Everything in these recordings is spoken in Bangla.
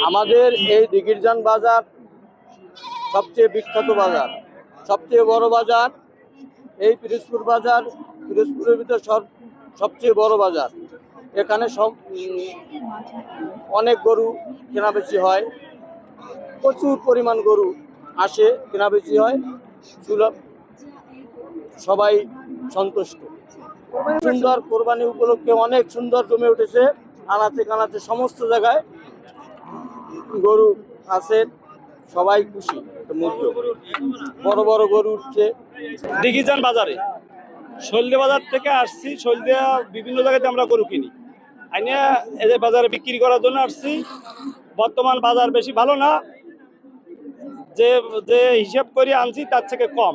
আমাদের এই দিঘিরজান বাজার সবচেয়ে বিখ্যাত বাজার, সবচেয়ে বড় বাজার। এই পিরোজপুর বাজার পিরোজপুরের ভিতর সবচেয়ে বড় বাজার। এখানে অনেক গরু কেনাবেচি হয়, প্রচুর পরিমাণ গরু আসে, কেনাবেচি হয়, সুলভ, সবাই সন্তুষ্ট। সুন্দর কোরবানি উপলক্ষে অনেক সুন্দর জমে উঠেছে, আনাচে কানাচে সমস্ত জায়গায় গরু আছে, সবাই খুশি। বড় বড় গরু উঠছে। দিঘিরজান বাজারে শৈলদিয়া বাজার থেকে আসছি। শৈলদিয়া বিভিন্ন জায়গাতে আমরা গরু কিনি, আইনা এদের বাজারে বিক্রি করার জন্য আসছি। বর্তমান বাজার বেশি ভালো না, যে যে হিসাব করে আনছি তার থেকে কম,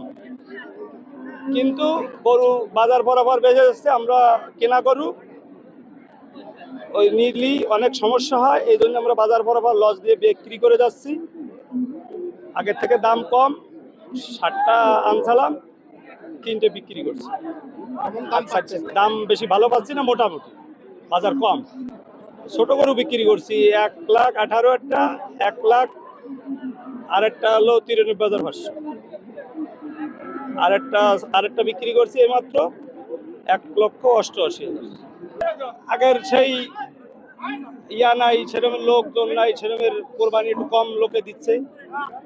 কিন্তু গরু বাজার বরাবর বেড়ে যাচ্ছে। আমরা কেনা গরু ওই নিলি অনেক সমস্যা হয়, এই জন্য আমরা বাজার বরাবর লস দিয়ে বিক্রি করে যাচ্ছি। আগের থেকে দাম কম, 60টা আনছিলাম, 3টে বিক্রি করছি। দাম বেশি ভালো পাচ্ছি না, মোটামুটি বাজার কম। ছোট গরু বিক্রি করছি 1,18,000 1 লাখ, আরেকটা হলো 93,500, আরেকটা বিক্রি করছি এইমাত্র 1,88,000। আগের সেই নাই, সেরকমের লোকজন নাই, সেরকমের কোরবানি একটু কম লোকে দিচ্ছে,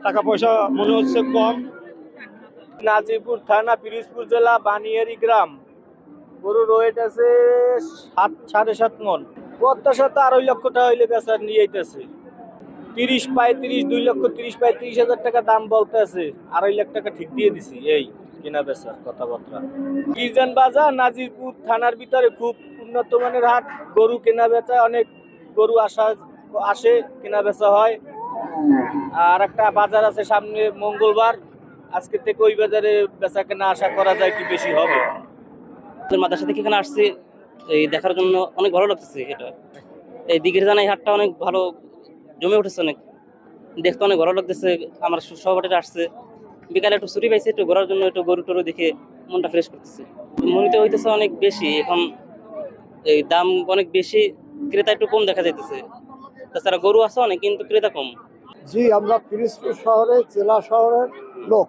টাকা পয়সা মনে হচ্ছে কম। নাজিরপুর থানা, পিরোজপুর জেলা, বানিয়ারি গ্রাম। গরুর ওয়েট আছে 7.5 মন। প্রত্যাশা তো 2.5 লক্ষ টাকা হইলে বেচার নিয়ে আইতেছে। 30-35, 2,30,000-35,000 টাকা দাম বলতে আছে। 2.5 লাখ টাকা ঠিক দিয়ে দিছি। এই কেনা বেচার কথাবার্তা। দিঘিরজান বাজার নাজিরপুর থানার ভিতরে খুব উন্নত মানের হাট। গরু কেনা বেচা, অনেক গরু আসে, কেনা বেচা হয়। আর একটা বাজার আছে সামনে, মঙ্গলবার। আজকে থেকে ওই বাজারে বেচা কেনা আশা করা যায় কি বেশি হবে। মাদ্রাসা থেকে এখানে আসছি এই দেখার জন্য, অনেক ভালো লাগতেছে। এটা এই দিঘিরজান এই হাটটা অনেক ভালো জমে উঠেছে, অনেক দেখতে অনেক ভালো লাগতেছে। আমার সহপাঠীরা আসছে, বিকালে একটু ছুটি পাইছে, একটু ঘোরার জন্য, একটু গরু টরু দেখে মনটা ফ্রেশ করতেছে। মনিতে হইতেছে অনেক বেশি এখন, এই দাম অনেক বেশি, ক্রেতা একটু কম দেখা যাইতেছে। তাছাড়া গরু আছে অনেক, কিন্তু ক্রেতা কম। জি, আমরা পিরোজপুর শহরে, জেলা শহরের লোক।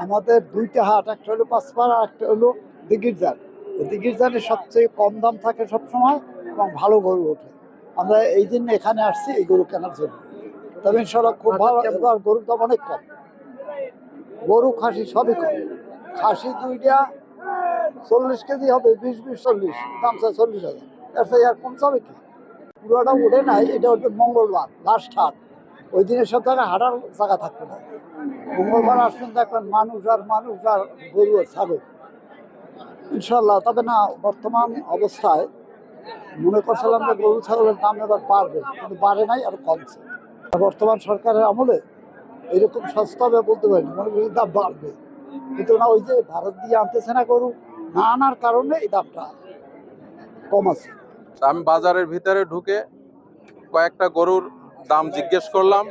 আমাদের 2টা হাট, একটা হলো পাঁচপাড়া, একটা হলো দিঘিরজান। দিঘিরজানে সবচেয়ে কম দাম থাকে সবসময় এবং ভালো গরু ওঠে। আমরা এই জন্য এখানে আসছি এই গরু কেনার জন্য। তবে ইনশাল্লাহ খুব ভালো। এবার গরুর দাম অনেক কম, গরু খাসি সবই কম। খাসি 2টা 40 কেজি হবে, 20-40, দাম চায় 40,000। এর চেয়ে আর কম যাবে কি? পুরোটা উঠে নাই, এটা হচ্ছে মঙ্গলবার লাস্ট হাট। ওই দিনের সব জায়গায় হাঁটার জায়গা থাকবে না। মঙ্গলবার আসবেন, দেখবেন মানুষ আর মানুষ আর গরু আর ছাগল ইনশাল্লাহ। তবে না, বর্তমান অবস্থায় মনে করছিলাম যে গরু ছাগলের দাম এবার বাড়বে, কিন্তু বাড়ে নাই, আর কমছে। বর্তমান সরকারের আমলে এরকম সস্তা হবে বলতে পারি, মনে করি দাম বাড়বে, কিন্তু না, ওই যে ভারত দিয়ে আনতেছে না গরু, না আনার কারণে এই দামটা কম আছে। আমি বাজারের ভিতরে ঢুকে কয়েকটা গরুর দাম জিজ্ঞেস করলাম,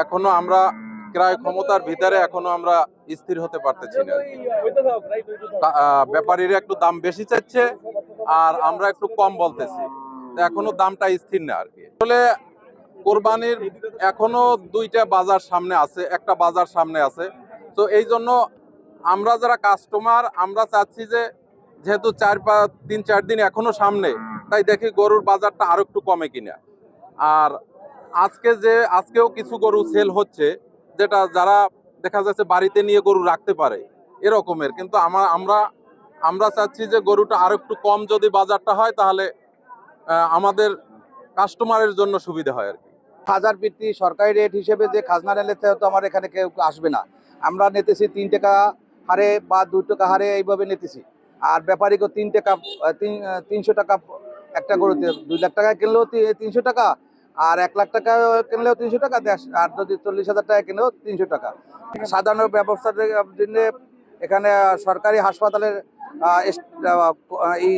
এখনো আমরা ক্রয় ক্ষমতার ভিতরে এখনো আমরা স্থির হতে পারতেছি না। ব্যাপারীরা একটু দাম বেশি চাচ্ছে আর আমরা একটু কম বলতেছি, এখনো দামটা স্থির না আর কি। আসলে কোরবানির এখনো 2টা বাজার সামনে আছে, একটা বাজার সামনে আছে। তো এই জন্য আমরা যারা কাস্টমার, আমরা চাচ্ছি যে যেহেতু 3-4 দিন এখনো সামনে, তাই দেখি গরুর বাজারটা আরো একটু কমে কিনা। আর আজকেও কিছু গরু সেল হচ্ছে, যেটা যারা দেখা যাচ্ছে বাড়িতে নিয়ে গরু রাখতে পারে এরকমের। কিন্তু আমরা চাচ্ছি যে গরুটা আরো একটু কম যদি বাজারটা হয়, তাহলে আমাদের কাস্টমারের জন্য সুবিধা হয় আর কি। বাজার ভিত্তি সরকারি রেট হিসেবে যে খাজনা নিতে তো আমার এখানে কেউ আসবে না। আমরা নিতেছি 3 টাকা হারে বা 2 টাকা হারে, এইভাবে নিতেছি। আর ব্যাপারীকে 3 টাকা 300 টাকা একটা গরুতে। 2 লাখ টাকায় কিনলেও 300 টাকা, আর 1 লাখ টাকা কিনলেও 300 টাকা, আর যদি 40,000 টাকা কিনলেও 300 টাকা। সাধারণ ব্যবস্থার জন্য এখানে সরকারি হাসপাতালের এই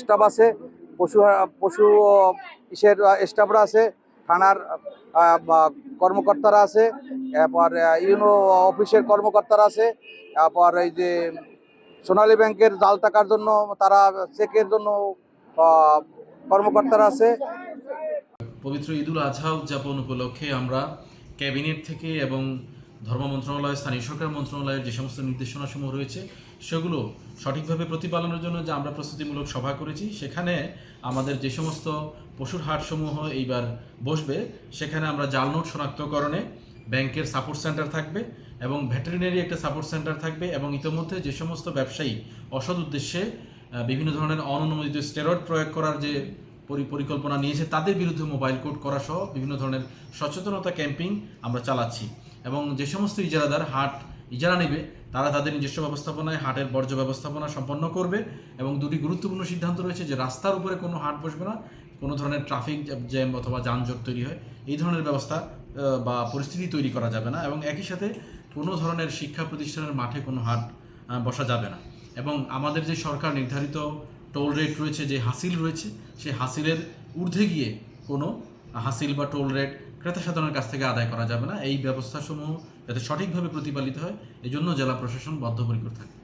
স্টাফ আছে, পশু ইসের স্টাফরা আছে, থানার কর্মকর্তারা আছে, এরপর ইউনো অফিসের কর্মকর্তারা আছে, তারপর এই যে সোনালী ব্যাংকের জাল টাকার জন্য, তারা চেকের জন্য কর্মকর্তারা আছে। পবিত্র ঈদুল আজহা উদযাপন উপলক্ষে আমরা ক্যাবিনেট থেকে এবং ধর্ম মন্ত্রণালয়, স্থানীয় সরকার মন্ত্রণালয়ের যে সমস্ত নির্দেশনাসমূহ রয়েছে সেগুলো সঠিকভাবে প্রতিপালনের জন্য যে আমরা প্রস্তুতিমূলক সভা করেছি, সেখানে আমাদের যে সমস্ত পশুর হাটসমূহ এইবার বসবে সেখানে আমরা জাল নোট শনাক্তকরণে ব্যাংকের সাপোর্ট সেন্টার থাকবে এবং ভেটেরিনারি একটা সাপোর্ট সেন্টার থাকবে এবং ইতোমধ্যে যে সমস্ত ব্যবসায়ী অসৎ উদ্দেশ্যে বিভিন্ন ধরনের অননুমোদিত স্টেরয়েড প্রয়োগ করার যে পরিকল্পনা নিয়েছে তাদের বিরুদ্ধে মোবাইল কোড করা সহ বিভিন্ন ধরনের সচেতনতা ক্যাম্পিং আমরা চালাচ্ছি। এবং যে সমস্ত ইজারাদার হাট ইজারা নেবে তারা তাদের নিজস্ব ব্যবস্থাপনায় হাটের বর্জ্য ব্যবস্থাপনা সম্পন্ন করবে এবং দুটি গুরুত্বপূর্ণ সিদ্ধান্ত রয়েছে যে রাস্তার উপরে কোনো হাট বসবে না, কোনো ধরনের ট্রাফিক জ্যাম অথবা যানজট তৈরি হয় এই ধরনের ব্যবস্থা বা পরিস্থিতি তৈরি করা যাবে না। এবং একই সাথে কোনো ধরনের শিক্ষা প্রতিষ্ঠানের মাঠে কোনো হাট বসা যাবে না। এবং আমাদের যে সরকার নির্ধারিত টোল রেট রয়েছে, যে হাসিল রয়েছে, সেই হাসিলের ঊর্ধ্বে গিয়ে কোনো হাসিল বা টোল রেট ক্রেতা সাধারণের কাছ থেকে আদায় করা যাবে না। এই ব্যবস্থাসমূহ যাতে সঠিকভাবে প্রতিপালিত হয় এজন্য জেলা প্রশাসন বদ্ধপরিকর থাকে।